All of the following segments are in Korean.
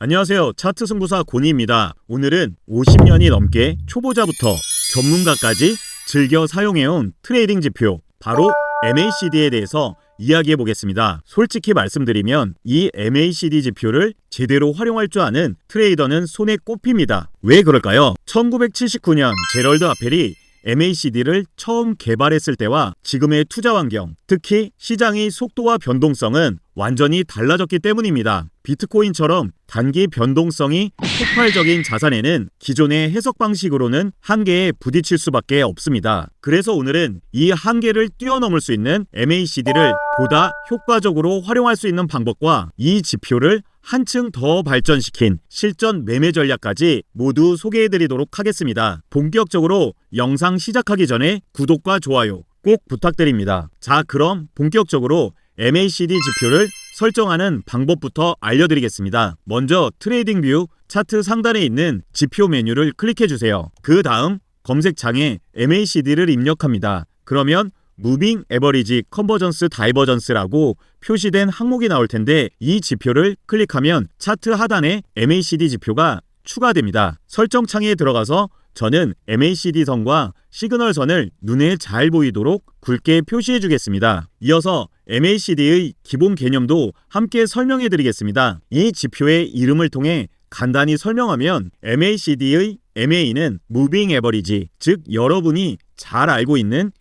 안녕하세요. 차트 승부사 고니입니다. 오늘은 50년이 넘게 초보자부터 전문가까지 즐겨 사용해온 트레이딩 지표, 바로 MACD에 대해서 이야기해 보겠습니다. 솔직히 말씀드리면 이 MACD 지표를 제대로 활용할 줄 아는 트레이더는 손에 꼽힙니다. 왜 그럴까요? 1979년 제럴드 아펠이 MACD를 처음 개발했을 때와 지금의 투자 환경, 특히 시장의 속도와 변동성은 완전히 달라졌기 때문입니다. 비트코인처럼 단기 변동성이 폭발적인 자산에는 기존의 해석 방식으로는 한계에 부딪힐 수밖에 없습니다. 그래서 오늘은 이 한계를 뛰어넘을 수 있는 MACD를 보다 효과적으로 활용할 수 있는 방법과 이 지표를 한층 더 발전시킨 실전 매매 전략까지 모두 소개해드리도록 하겠습니다. 본격적으로 영상 시작하기 전에 구독과 좋아요 꼭 부탁드립니다. 자, 그럼 본격적으로 MACD 지표를 설정하는 방법부터 알려드리겠습니다. 먼저 트레이딩뷰 차트 상단에 있는 지표 메뉴를 클릭해주세요. 그 다음 검색창에 MACD를 입력합니다. 그러면 무빙 에버리지 컨버전스 다이버전스라고 표시된 항목이 나올 텐데 이 지표를 클릭하면 차트 하단에 MACD 지표가 추가됩니다. 설정창에 들어가서 저는 MACD 선과 시그널 선을 눈에 잘 보이도록 굵게 표시해 주겠습니다. 이어서 MACD의 기본 개념도 함께 설명해 드리겠습니다. 이 지표의 이름을 통해 간단히 설명하면 MACD의 MA는 무빙 에버리지, 즉 여러분이 잘 알고 있는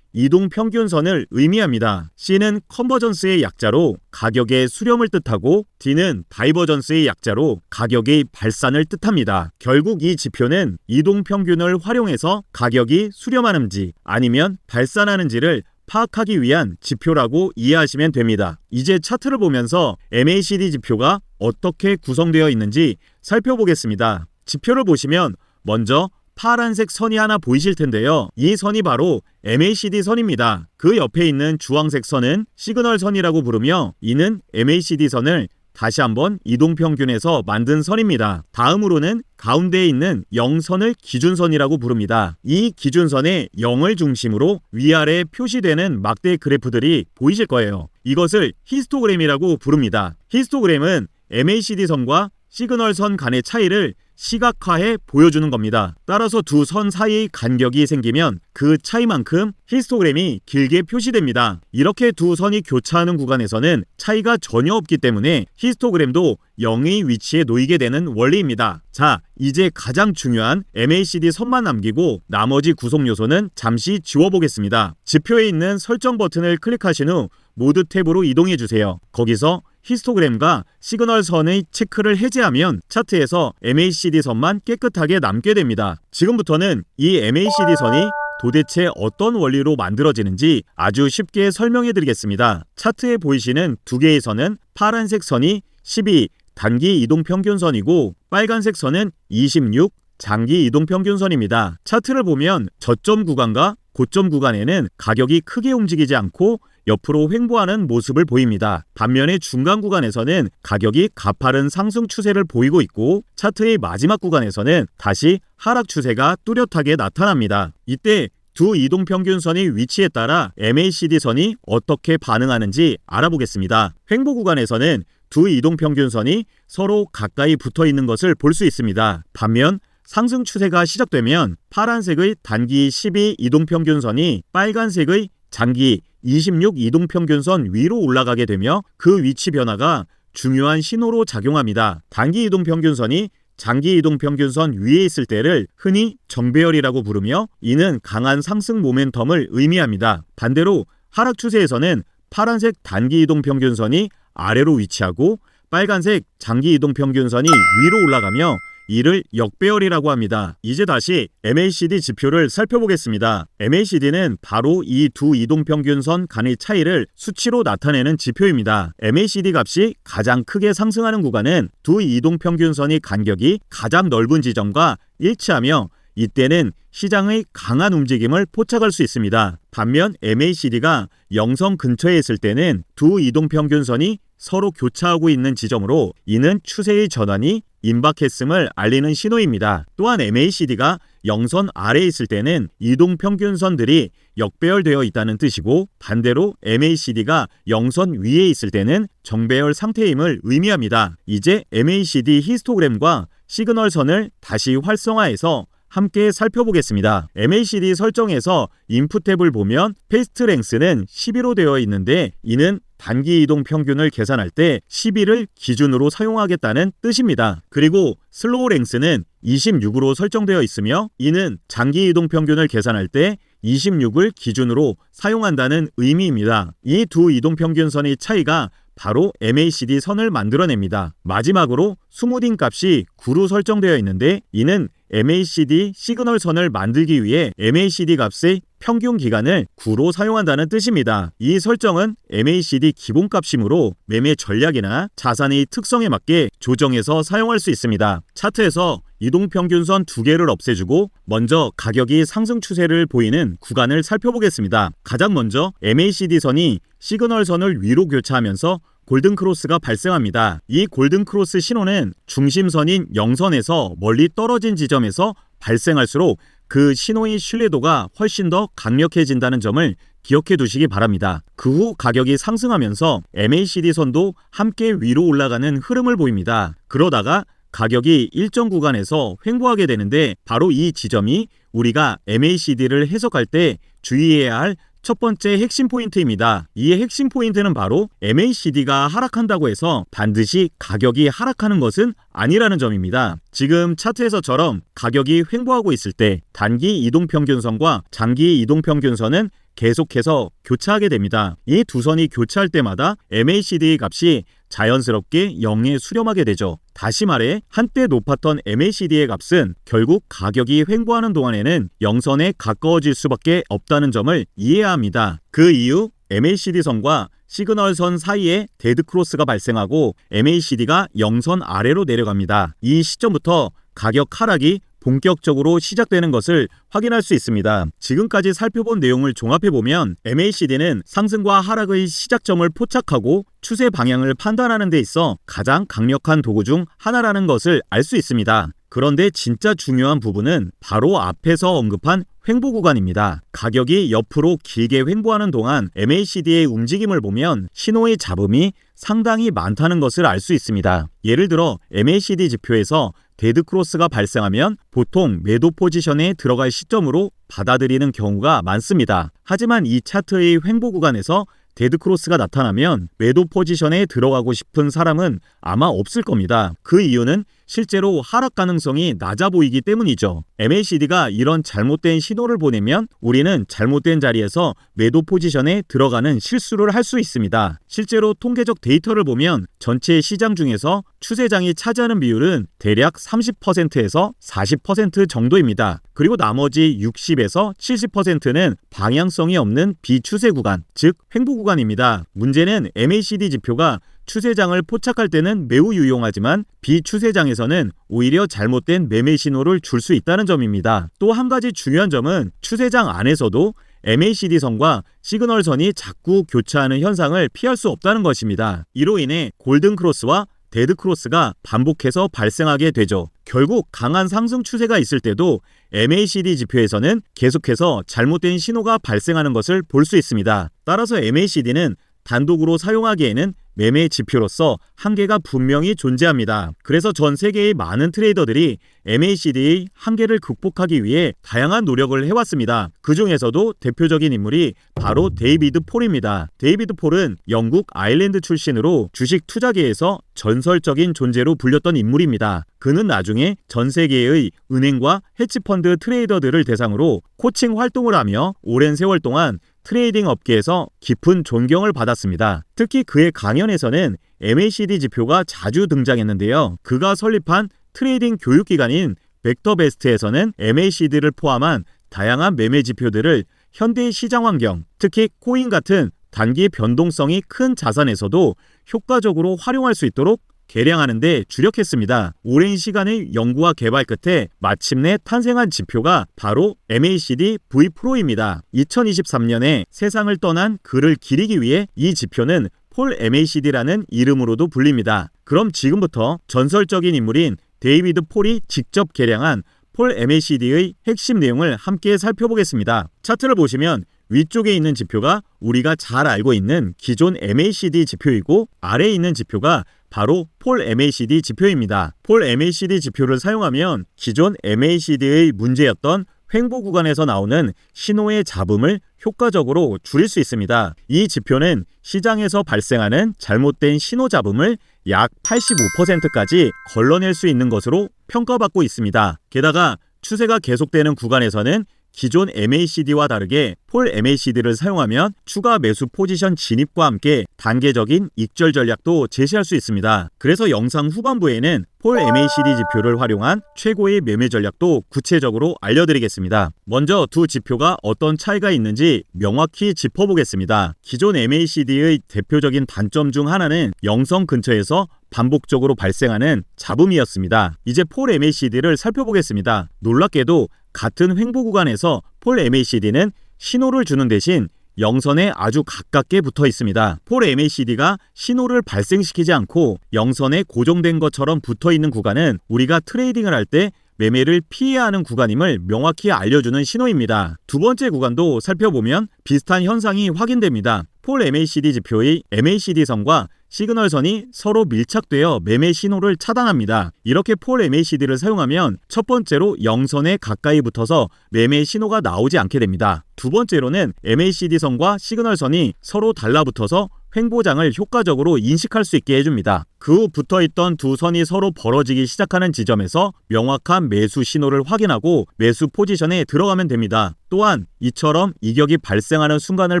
이동평균선을 의미합니다. C는 컨버전스의 약자로 가격의 수렴을 뜻하고 D는 다이버전스의 약자로 가격의 발산을 뜻합니다. 결국 이 지표는 이동평균을 활용해서 가격이 수렴하는지 아니면 발산하는지를 파악하기 위한 지표라고 이해하시면 됩니다. 이제 차트를 보면서 MACD 지표가 어떻게 구성되어 있는지 살펴보겠습니다. 지표를 보시면 먼저 파란색 선이 하나 보이실 텐데요. 이 선이 바로 MACD 선입니다. 그 옆에 있는 주황색 선은 시그널 선이라고 부르며 이는 MACD 선을 다시 한번 이동평균에서 만든 선입니다. 다음으로는 가운데에 있는 0선을 기준선이라고 부릅니다. 이 기준선의 0을 중심으로 위아래 표시되는 막대 그래프들이 보이실 거예요. 이것을 히스토그램이라고 부릅니다. 히스토그램은 MACD 선과 시그널 선 간의 차이를 시각화해 보여주는 겁니다. 따라서 두 선 사이의 간격이 생기면 그 차이만큼 히스토그램이 길게 표시됩니다. 이렇게 두 선이 교차하는 구간에서는 차이가 전혀 없기 때문에 히스토그램도 0의 위치에 놓이게 되는 원리입니다. 자, 이제 가장 중요한 MACD 선만 남기고 나머지 구성 요소는 잠시 지워보겠습니다. 지표에 있는 설정 버튼을 클릭하신 후 모드 탭으로 이동해 주세요. 거기서 히스토그램과 시그널 선의 체크를 해제하면 차트에서 MACD 선만 깨끗하게 남게 됩니다. 지금부터는 이 MACD 선이 도대체 어떤 원리로 만들어지는지 아주 쉽게 설명해 드리겠습니다. 차트에 보이시는 두 개의 선은 파란색 선이 12 단기 이동평균선이고 빨간색 선은 26 장기 이동평균선입니다. 차트를 보면 저점 구간과 고점 구간에는 가격이 크게 움직이지 않고 옆으로 횡보하는 모습을 보입니다. 반면에 중간 구간에서는 가격이 가파른 상승 추세를 보이고 있고 차트의 마지막 구간에서는 다시 하락 추세가 뚜렷하게 나타납니다. 이때 두 이동평균선의 위치에 따라 MACD 선이 어떻게 반응하는지 알아보겠습니다. 횡보 구간에서는 두 이동평균선이 서로 가까이 붙어 있는 것을 볼 수 있습니다. 반면 상승 추세가 시작되면 파란색의 단기 12 이동평균선이 빨간색의 장기 26 이동평균선 위로 올라가게 되며 그 위치 변화가 중요한 신호로 작용합니다. 단기 이동평균선이 장기 이동평균선 위에 있을 때를 흔히 정배열이라고 부르며 이는 강한 상승 모멘텀을 의미합니다. 반대로 하락 추세에서는 파란색 단기 이동평균선이 아래로 위치하고 빨간색 장기 이동평균선이 위로 올라가며 이를 역배열이라고 합니다. 이제 다시 MACD 지표를 살펴보겠습니다. MACD는 바로 이 두 이동평균선 간의 차이를 수치로 나타내는 지표입니다. MACD 값이 가장 크게 상승하는 구간은 두 이동평균선의 간격이 가장 넓은 지점과 일치하며 이때는 시장의 강한 움직임을 포착할 수 있습니다. 반면 MACD가 0선 근처에 있을 때는 두 이동평균선이 서로 교차하고 있는 지점으로 이는 추세의 전환이 임박했음을 알리는 신호입니다. 또한 MACD가 영선 아래에 있을 때는 이동평균선들이 역배열되어 있다는 뜻이고 반대로 MACD가 영선 위에 있을 때는 정배열 상태임을 의미합니다. 이제 MACD 히스토그램과 시그널선을 다시 활성화해서 함께 살펴보겠습니다. MACD 설정에서 인풋 탭을 보면 패스트 랭스는 11로 되어 있는데 이는 단기 이동 평균을 계산할 때 11을 기준으로 사용하겠다는 뜻입니다. 그리고 슬로우 랭스는 26으로 설정되어 있으며 이는 장기 이동 평균을 계산할 때 26을 기준으로 사용한다는 의미입니다. 이 두 이동 평균선의 차이가 바로 MACD 선을 만들어냅니다. 마지막으로 스무딩 값이 9로 설정되어 있는데 이는 MACD 시그널 선을 만들기 위해 MACD 값의 평균 기간을 9로 사용한다는 뜻입니다. 이 설정은 MACD 기본값이므로 매매 전략이나 자산의 특성에 맞게 조정해서 사용할 수 있습니다. 차트에서 이동평균선 두 개를 없애주고 먼저 가격이 상승 추세를 보이는 구간을 살펴보겠습니다. 가장 먼저 MACD 선이 시그널 선을 위로 교차하면서 골든크로스가 발생합니다. 이 골든크로스 신호는 중심선인 0선에서 멀리 떨어진 지점에서 발생할수록 그 신호의 신뢰도가 훨씬 더 강력해진다는 점을 기억해 두시기 바랍니다. 그 후 가격이 상승하면서 MACD 선도 함께 위로 올라가는 흐름을 보입니다. 그러다가 가격이 일정 구간에서 횡보하게 되는데 바로 이 지점이 우리가 MACD를 해석할 때 주의해야 할 첫 번째 핵심 포인트입니다. 이 핵심 포인트는 바로 MACD가 하락한다고 해서 반드시 가격이 하락하는 것은 아니라는 점입니다. 지금 차트에서처럼 가격이 횡보하고 있을 때 단기 이동평균선과 장기 이동평균선은 계속해서 교차하게 됩니다. 이 두 선이 교차할 때마다 MACD 값이 자연스럽게 0에 수렴하게 되죠. 다시 말해 한때 높았던 MACD의 값은 결국 가격이 횡보하는 동안에는 0선에 가까워질 수밖에 없다는 점을 이해해야 합니다. 그 이후 MACD 선과 시그널 선 사이에 데드크로스가 발생하고 MACD가 0선 아래로 내려갑니다. 이 시점부터 가격 하락이 본격적으로 시작되는 것을 확인할 수 있습니다. 지금까지 살펴본 내용을 종합해보면 MACD는 상승과 하락의 시작점을 포착하고 추세 방향을 판단하는 데 있어 가장 강력한 도구 중 하나라는 것을 알 수 있습니다. 그런데 진짜 중요한 부분은 바로 앞에서 언급한 횡보 구간입니다. 가격이 옆으로 길게 횡보하는 동안 MACD의 움직임을 보면 신호의 잡음이 상당히 많다는 것을 알 수 있습니다. 예를 들어 MACD 지표에서 데드크로스가 발생하면 보통 매도 포지션에 들어갈 시점으로 받아들이는 경우가 많습니다. 하지만 이 차트의 횡보 구간에서 데드크로스가 나타나면 매도 포지션에 들어가고 싶은 사람은 아마 없을 겁니다. 그 이유는 실제로 하락 가능성이 낮아 보이기 때문이죠. MACD가 이런 잘못된 신호를 보내면 우리는 잘못된 자리에서 매도 포지션에 들어가는 실수를 할 수 있습니다. 실제로 통계적 데이터를 보면 전체 시장 중에서 추세장이 차지하는 비율은 대략 30%에서 40% 정도입니다. 그리고 나머지 60에서 70%는 방향성이 없는 비추세 구간, 즉 횡보 구간입니다. 문제는 MACD 지표가 추세장을 포착할 때는 매우 유용하지만 비추세장에서는 오히려 잘못된 매매 신호를 줄 수 있다는 점입니다. 또 한 가지 중요한 점은 추세장 안에서도 MACD 선과 시그널 선이 자꾸 교차하는 현상을 피할 수 없다는 것입니다. 이로 인해 골든크로스와 데드크로스가 반복해서 발생하게 되죠. 결국 강한 상승 추세가 있을 때도 MACD 지표에서는 계속해서 잘못된 신호가 발생하는 것을 볼 수 있습니다. 따라서 MACD는 단독으로 사용하기에는 매매 지표로서 한계가 분명히 존재합니다. 그래서 전 세계의 많은 트레이더들이 MACD의 한계를 극복하기 위해 다양한 노력을 해왔습니다. 그 중에서도 대표적인 인물이 바로 데이비드 폴입니다. 데이비드 폴은 영국 아일랜드 출신으로 주식 투자계에서 전설적인 존재로 불렸던 인물입니다. 그는 나중에 전 세계의 은행과 헤지펀드 트레이더들을 대상으로 코칭 활동을 하며 오랜 세월 동안 트레이딩 업계에서 깊은 존경을 받았습니다. 특히 그의 강연에서는 MACD 지표가 자주 등장했는데요. 그가 설립한 트레이딩 교육기관인 벡터베스트에서는 MACD를 포함한 다양한 매매 지표들을 현대의 시장 환경, 특히 코인 같은 단기 변동성이 큰 자산에서도 효과적으로 활용할 수 있도록 개량하는 데 주력했습니다. 오랜 시간의 연구와 개발 끝에 마침내 탄생한 지표가 바로 MACD V 프로입니다. 2023년에 세상을 떠난 그를 기리기 위해 이 지표는 폴 MACD라는 이름으로도 불립니다. 그럼 지금부터 전설적인 인물인 데이비드 폴이 직접 계량한 폴 MACD의 핵심 내용을 함께 살펴보겠습니다. 차트를 보시면 위쪽에 있는 지표가 우리가 잘 알고 있는 기존 MACD 지표이고 아래에 있는 지표가 바로 폴 MACD 지표입니다. 폴 MACD 지표를 사용하면 기존 MACD의 문제였던 횡보 구간에서 나오는 신호의 잡음을 효과적으로 줄일 수 있습니다. 이 지표는 시장에서 발생하는 잘못된 신호 잡음을 약 85%까지 걸러낼 수 있는 것으로 평가받고 있습니다. 게다가 추세가 계속되는 구간에서는 기존 MACD와 다르게 폴 MACD를 사용하면 추가 매수 포지션 진입과 함께 단계적인 익절 전략도 제시할 수 있습니다. 그래서 영상 후반부에는 폴 MACD 지표를 활용한 최고의 매매 전략도 구체적으로 알려드리겠습니다. 먼저 두 지표가 어떤 차이가 있는지 명확히 짚어보겠습니다. 기존 MACD의 대표적인 단점 중 하나는 영성 근처에서 반복적으로 발생하는 잡음이었습니다. 이제 폴 MACD를 살펴보겠습니다. 놀랍게도 같은 횡보 구간에서 폴 MACD는 신호를 주는 대신 영선에 아주 가깝게 붙어 있습니다. 폴 MACD가 신호를 발생시키지 않고 영선에 고정된 것처럼 붙어 있는 구간은 우리가 트레이딩을 할 때 매매를 피해야 하는 구간임을 명확히 알려주는 신호입니다. 두 번째 구간도 살펴보면 비슷한 현상이 확인됩니다. 폴 MACD 지표의 MACD선과 시그널선이 서로 밀착되어 매매 신호를 차단합니다. 이렇게 폴 MACD를 사용하면 첫 번째로 영선에 가까이 붙어서 매매 신호가 나오지 않게 됩니다. 두 번째로는 MACD선과 시그널선이 서로 달라붙어서 횡보장을 효과적으로 인식할 수 있게 해줍니다. 그 후 붙어있던 두 선이 서로 벌어지기 시작하는 지점에서 명확한 매수 신호를 확인하고 매수 포지션에 들어가면 됩니다. 또한 이처럼 이격이 발생하는 순간을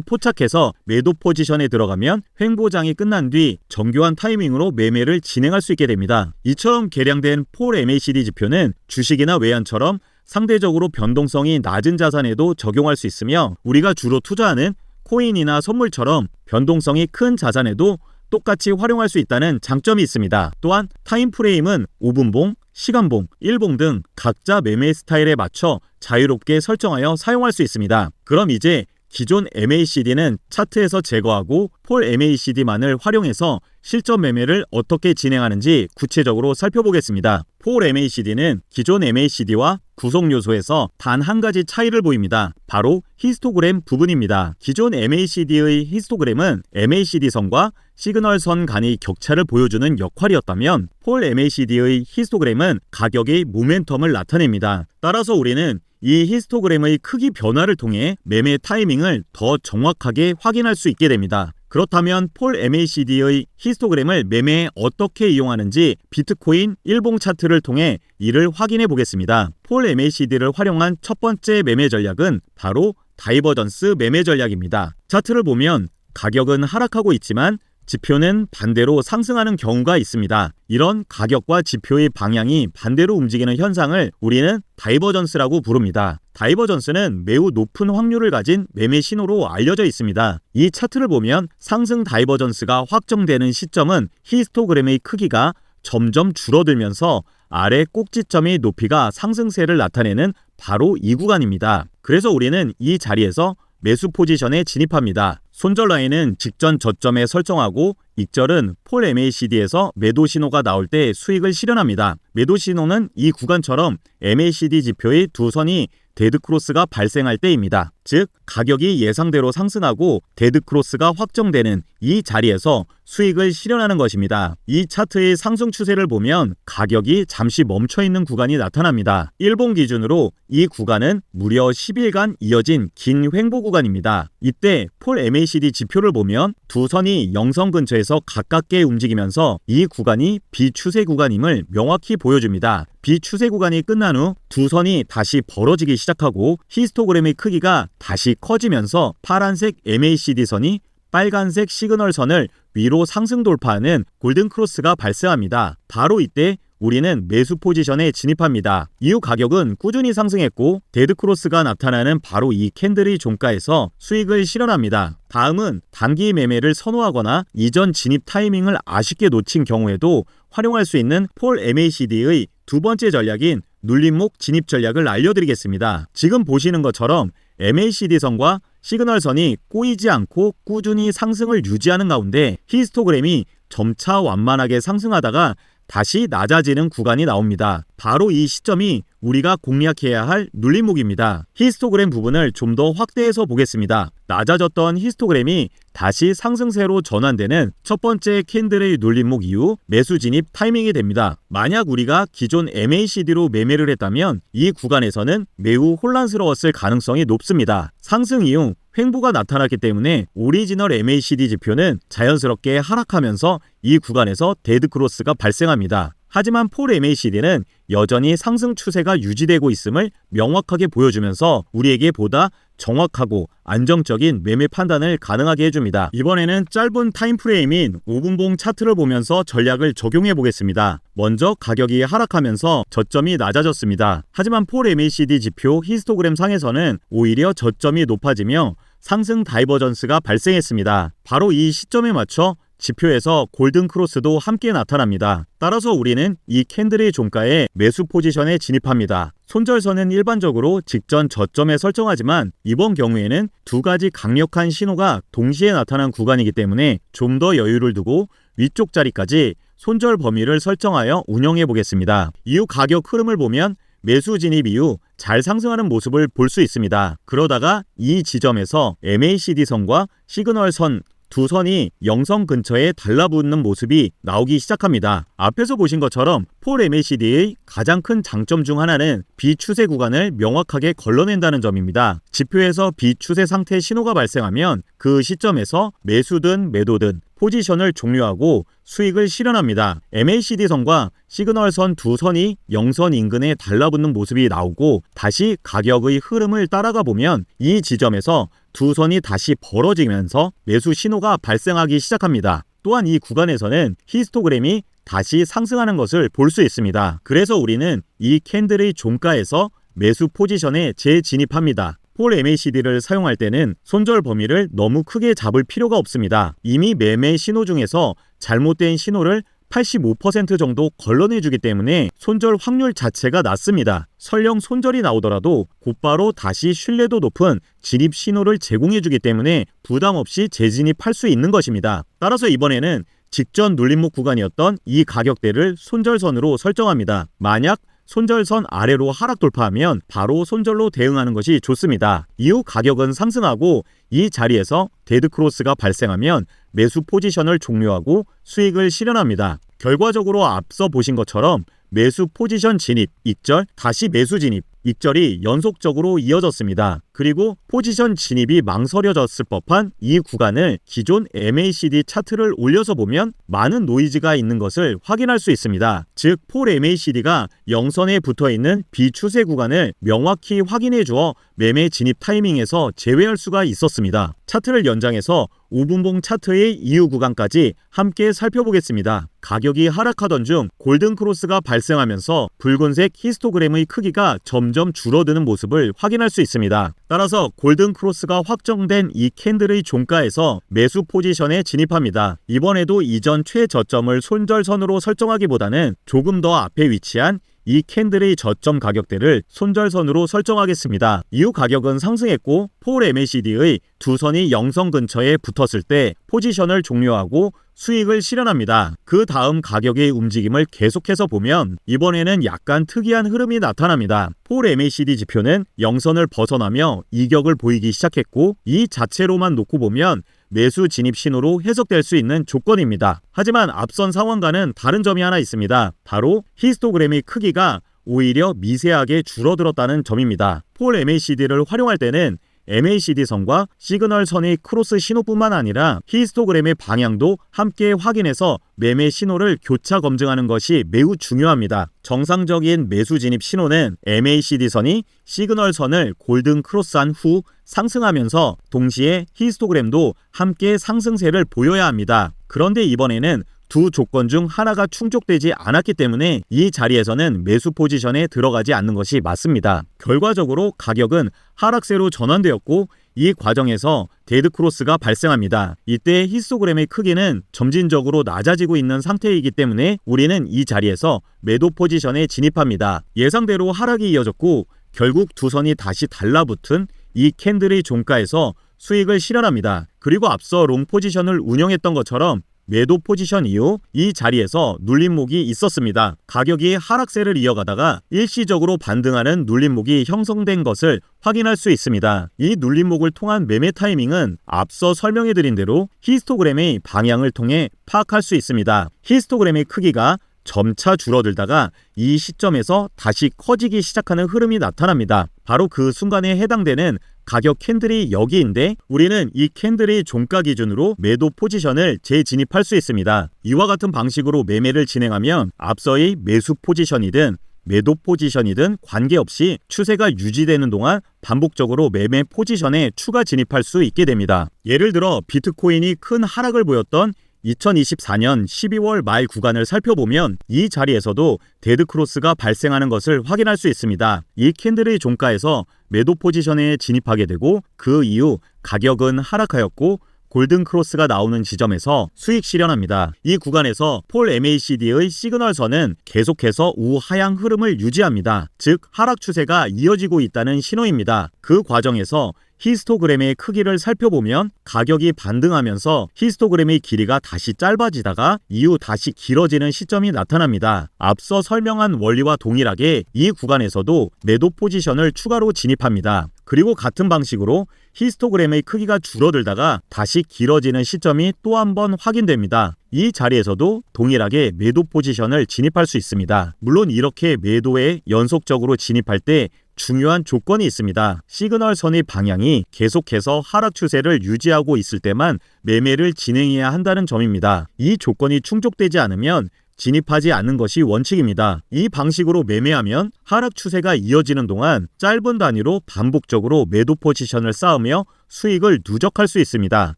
포착해서 매도 포지션에 들어가면 횡보장이 끝난 뒤 정교한 타이밍으로 매매를 진행할 수 있게 됩니다. 이처럼 계량된 폴 MACD 지표는 주식이나 외환처럼 상대적으로 변동성이 낮은 자산에도 적용할 수 있으며 우리가 주로 투자하는 코인이나 선물처럼 변동성이 큰 자산에도 똑같이 활용할 수 있다는 장점이 있습니다. 또한 타임프레임은 5분봉, 시간봉, 1봉 등 각자 매매 스타일에 맞춰 자유롭게 설정하여 사용할 수 있습니다. 그럼 이제 기존 MACD는 차트에서 제거하고 폴 MACD만을 활용해서 실전 매매를 어떻게 진행하는지 구체적으로 살펴보겠습니다. 폴 MACD는 기존 MACD와 구성 요소에서 단 한 가지 차이를 보입니다. 바로 히스토그램 부분입니다. 기존 MACD의 히스토그램은 MACD선과 시그널선 간의 격차를 보여주는 역할이었다면 폴 MACD의 히스토그램은 가격의 모멘텀을 나타냅니다. 따라서 우리는 이 히스토그램의 크기 변화를 통해 매매 타이밍을 더 정확하게 확인할 수 있게 됩니다. 그렇다면 폴 MACD의 히스토그램을 매매에 어떻게 이용하는지 비트코인 일봉 차트를 통해 이를 확인해 보겠습니다. 폴 MACD를 활용한 첫 번째 매매 전략은 바로 다이버전스 매매 전략입니다. 차트를 보면 가격은 하락하고 있지만 지표는 반대로 상승하는 경우가 있습니다. 이런 가격과 지표의 방향이 반대로 움직이는 현상을 우리는 다이버전스라고 부릅니다. 다이버전스는 매우 높은 확률을 가진 매매 신호로 알려져 있습니다. 이 차트를 보면 상승 다이버전스가 확정되는 시점은 히스토그램의 크기가 점점 줄어들면서 아래 꼭지점의 높이가 상승세를 나타내는 바로 이 구간입니다. 그래서 우리는 이 자리에서 매수 포지션에 진입합니다. 손절 라인은 직전 저점에 설정하고 익절은 폴 MACD에서 매도 신호가 나올 때 수익을 실현합니다. 매도 신호는 이 구간처럼 MACD 지표의 두 선이 데드크로스가 발생할 때입니다. 즉 가격이 예상대로 상승하고 데드크로스가 확정되는 이 자리에서 수익을 실현하는 것입니다. 이 차트의 상승 추세를 보면 가격이 잠시 멈춰있는 구간이 나타납니다. 일봉 기준으로 이 구간은 무려 10일간 이어진 긴 횡보 구간입니다. 이때 폴 MACD 지표를 보면 두 선이 영성 근처에서 가깝게 움직이면서 이 구간이 비추세 구간임을 명확히 보여줍니다. 비추세 구간이 끝난 후 두 선이 다시 벌어지기 시작하고 히스토그램의 크기가 다시 커지면서 파란색 MACD 선이 빨간색 시그널 선을 위로 상승 돌파하는 골든크로스가 발생합니다. 바로 이때 우리는 매수 포지션에 진입합니다. 이후 가격은 꾸준히 상승했고 데드크로스가 나타나는 바로 이 캔들의 종가에서 수익을 실현합니다. 다음은 단기 매매를 선호하거나 이전 진입 타이밍을 아쉽게 놓친 경우에도 활용할 수 있는 폴 MACD의 두 번째 전략인 눌림목 진입 전략을 알려드리겠습니다. 지금 보시는 것처럼 MACD선과 시그널선이 꼬이지 않고 꾸준히 상승을 유지하는 가운데 히스토그램이 점차 완만하게 상승하다가 다시 낮아지는 구간이 나옵니다. 바로 이 시점이 우리가 공략해야 할 눌림목입니다. 히스토그램 부분을 좀 더 확대해서 보겠습니다. 낮아졌던 히스토그램이 다시 상승세로 전환되는 첫 번째 캔들의 눌림목 이후 매수 진입 타이밍이 됩니다. 만약 우리가 기존 MACD로 매매를 했다면 이 구간에서는 매우 혼란스러웠을 가능성이 높습니다. 상승 이후 횡보가 나타났기 때문에 오리지널 MACD 지표는 자연스럽게 하락하면서 이 구간에서 데드크로스가 발생합니다. 하지만 폴 MACD는 여전히 상승 추세가 유지되고 있음을 명확하게 보여주면서 우리에게 보다 정확하고 안정적인 매매 판단을 가능하게 해줍니다. 이번에는 짧은 타임프레임인 5분봉 차트를 보면서 전략을 적용해 보겠습니다. 먼저 가격이 하락하면서 저점이 낮아졌습니다. 하지만 폴 MACD 지표 히스토그램 상에서는 오히려 저점이 높아지며 상승 다이버전스가 발생했습니다. 바로 이 시점에 맞춰 지표에서 골든 크로스도 함께 나타납니다. 따라서 우리는 이 캔들의 종가에 매수 포지션에 진입합니다. 손절선은 일반적으로 직전 저점에 설정하지만 이번 경우에는 두 가지 강력한 신호가 동시에 나타난 구간이기 때문에 좀 더 여유를 두고 위쪽 자리까지 손절 범위를 설정하여 운영해 보겠습니다. 이후 가격 흐름을 보면 매수 진입 이후 잘 상승하는 모습을 볼 수 있습니다. 그러다가 이 지점에서 MACD선과 시그널선 두 선이 영선 근처에 달라붙는 모습이 나오기 시작합니다. 앞에서 보신 것처럼 폴 MACD의 가장 큰 장점 중 하나는 비추세 구간을 명확하게 걸러낸다는 점입니다. 지표에서 비추세 상태 신호가 발생하면 그 시점에서 매수든 매도든 포지션을 종료하고 수익을 실현합니다. MACD선과 시그널선 두 선이 영선 인근에 달라붙는 모습이 나오고 다시 가격의 흐름을 따라가 보면 이 지점에서 두 선이 다시 벌어지면서 매수 신호가 발생하기 시작합니다. 또한 이 구간에서는 히스토그램이 다시 상승하는 것을 볼 수 있습니다. 그래서 우리는 이 캔들의 종가에서 매수 포지션에 재진입합니다. 폴 MACD를 사용할 때는 손절 범위를 너무 크게 잡을 필요가 없습니다. 이미 매매 신호 중에서 잘못된 신호를 85% 정도 걸러내주기 때문에 손절 확률 자체가 낮습니다. 설령 손절이 나오더라도 곧바로 다시 신뢰도 높은 진입 신호를 제공해주기 때문에 부담 없이 재진입할 수 있는 것입니다. 따라서 이번에는 직전 눌림목 구간이었던 이 가격대를 손절선으로 설정합니다. 만약 손절선 아래로 하락 돌파하면 바로 손절로 대응하는 것이 좋습니다. 이후 가격은 상승하고 이 자리에서 데드크로스가 발생하면 매수 포지션을 종료하고 수익을 실현합니다. 결과적으로 앞서 보신 것처럼 매수 포지션 진입, 익절, 다시 매수 진입, 익절이 연속적으로 이어졌습니다. 그리고 포지션 진입이 망설여졌을 법한 이 구간을 기존 MACD 차트를 올려서 보면 많은 노이즈가 있는 것을 확인할 수 있습니다. 즉, 폴 MACD가 영선에 붙어있는 비추세 구간을 명확히 확인해 주어 매매 진입 타이밍에서 제외할 수가 있었습니다. 차트를 연장해서 5분봉 차트의 이후 구간까지 함께 살펴보겠습니다. 가격이 하락하던 중 골든크로스가 발생하면서 붉은색 히스토그램의 크기가 점점 줄어드는 모습을 확인할 수 있습니다. 따라서 골든크로스가 확정된 이 캔들의 종가에서 매수 포지션에 진입합니다. 이번에도 이전 최저점을 손절선으로 설정하기보다는 조금 더 앞에 위치한 이 캔들의 저점 가격대를 손절선으로 설정하겠습니다. 이후 가격은 상승했고 폴 MACD의 두 선이 영선 근처에 붙었을 때 포지션을 종료하고 수익을 실현합니다. 그 다음 가격의 움직임을 계속해서 보면 이번에는 약간 특이한 흐름이 나타납니다. 폴 MACD 지표는 영선을 벗어나며 이격을 보이기 시작했고 이 자체로만 놓고 보면 매수 진입 신호로 해석될 수 있는 조건입니다. 하지만 앞선 상황과는 다른 점이 하나 있습니다. 바로 히스토그램의 크기가 오히려 미세하게 줄어들었다는 점입니다. 폴 MACD를 활용할 때는 MACD선과 시그널선의 크로스 신호뿐만 아니라 히스토그램의 방향도 함께 확인해서 매매 신호를 교차 검증하는 것이 매우 중요합니다. 정상적인 매수 진입 신호는 MACD선이 시그널선을 골든 크로스한 후 상승하면서 동시에 히스토그램도 함께 상승세를 보여야 합니다. 그런데 이번에는 두 조건 중 하나가 충족되지 않았기 때문에 이 자리에서는 매수 포지션에 들어가지 않는 것이 맞습니다. 결과적으로 가격은 하락세로 전환되었고 이 과정에서 데드크로스가 발생합니다. 이때 히스토그램의 크기는 점진적으로 낮아지고 있는 상태이기 때문에 우리는 이 자리에서 매도 포지션에 진입합니다. 예상대로 하락이 이어졌고 결국 두 선이 다시 달라붙은 이 캔들의 종가에서 수익을 실현합니다. 그리고 앞서 롱 포지션을 운영했던 것처럼 매도 포지션 이후 이 자리에서 눌림목이 있었습니다. 가격이 하락세를 이어가다가 일시적으로 반등하는 눌림목이 형성된 것을 확인할 수 있습니다. 이 눌림목을 통한 매매 타이밍은 앞서 설명해드린 대로 히스토그램의 방향을 통해 파악할 수 있습니다. 히스토그램의 크기가 점차 줄어들다가 이 시점에서 다시 커지기 시작하는 흐름이 나타납니다. 바로 그 순간에 해당되는 가격 캔들이 여기인데 우리는 이 캔들의 종가 기준으로 매도 포지션을 재진입할 수 있습니다. 이와 같은 방식으로 매매를 진행하면 앞서의 매수 포지션이든 매도 포지션이든 관계없이 추세가 유지되는 동안 반복적으로 매매 포지션에 추가 진입할 수 있게 됩니다. 예를 들어 비트코인이 큰 하락을 보였던 2024년 12월 말 구간을 살펴보면 이 자리에서도 데드크로스가 발생하는 것을 확인할 수 있습니다. 이 캔들의 종가에서 매도 포지션에 진입하게 되고 그 이후 가격은 하락하였고 골든크로스가 나오는 지점에서 수익 실현합니다. 이 구간에서 폴 MACD의 시그널선은 계속해서 우하향 흐름을 유지합니다. 즉 하락 추세가 이어지고 있다는 신호입니다. 그 과정에서 히스토그램의 크기를 살펴보면 가격이 반등하면서 히스토그램의 길이가 다시 짧아지다가 이후 다시 길어지는 시점이 나타납니다. 앞서 설명한 원리와 동일하게 이 구간에서도 매도 포지션을 추가로 진입합니다. 그리고 같은 방식으로 히스토그램의 크기가 줄어들다가 다시 길어지는 시점이 또 한 번 확인됩니다. 이 자리에서도 동일하게 매도 포지션을 진입할 수 있습니다. 물론 이렇게 매도에 연속적으로 진입할 때 중요한 조건이 있습니다. 시그널선의 방향이 계속해서 하락 추세를 유지하고 있을 때만 매매를 진행해야 한다는 점입니다. 이 조건이 충족되지 않으면 진입하지 않는 것이 원칙입니다. 이 방식으로 매매하면 하락 추세가 이어지는 동안 짧은 단위로 반복적으로 매도 포지션을 쌓으며 수익을 누적할 수 있습니다.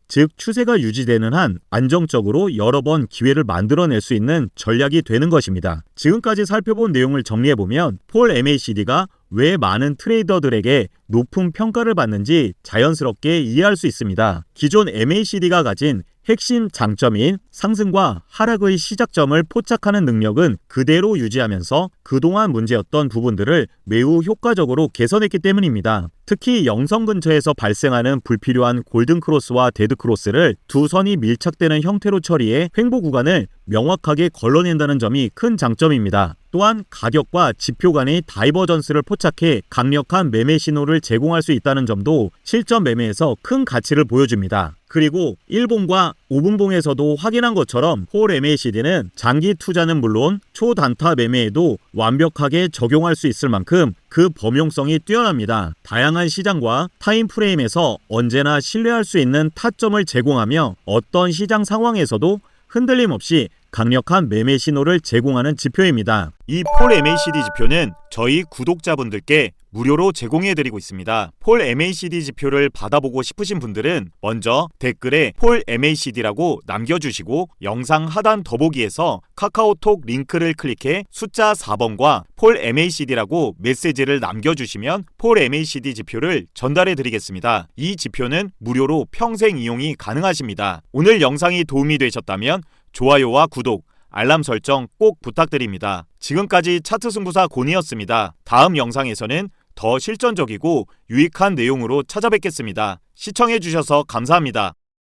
즉 추세가 유지되는 한 안정적으로 여러 번 기회를 만들어낼 수 있는 전략이 되는 것입니다. 지금까지 살펴본 내용을 정리해보면 폴 MACD가 왜 많은 트레이더들에게 높은 평가를 받는지 자연스럽게 이해할 수 있습니다. 기존 MACD가 가진 핵심 장점인 상승과 하락의 시작점을 포착하는 능력은 그대로 유지하면서 그동안 문제였던 부분들을 매우 효과적으로 개선했기 때문입니다. 특히 영성 근처에서 발생하는 불필요한 골든크로스와 데드크로스를 두 선이 밀착되는 형태로 처리해 횡보 구간을 명확하게 걸러낸다는 점이 큰 장점입니다. 또한 가격과 지표 간의 다이버전스를 포착해 강력한 매매 신호를 제공할 수 있다는 점도 실전 매매에서 큰 가치를 보여줍니다. 그리고 1분과 5분봉에서도 확인한 것처럼 폴 MACD는 장기 투자는 물론 초단타 매매에도 완벽하게 적용할 수 있을 만큼 그 범용성이 뛰어납니다. 다양한 시장과 타임프레임에서 언제나 신뢰할 수 있는 타점을 제공하며 어떤 시장 상황에서도 흔들림 없이 강력한 매매 신호를 제공하는 지표입니다. 이 폴 MACD 지표는 저희 구독자분들께 무료로 제공해드리고 있습니다. 폴 MACD 지표를 받아보고 싶으신 분들은 먼저 댓글에 폴 MACD라고 남겨주시고 영상 하단 더보기에서 카카오톡 링크를 클릭해 숫자 4번과 폴 MACD라고 메시지를 남겨주시면 폴 MACD 지표를 전달해드리겠습니다. 이 지표는 무료로 평생 이용이 가능하십니다. 오늘 영상이 도움이 되셨다면 좋아요와 구독, 알람 설정 꼭 부탁드립니다. 지금까지 차트 승부사 곤이었습니다. 다음 영상에서는 더 실전적이고 유익한 내용으로 찾아뵙겠습니다. 시청해주셔서 감사합니다.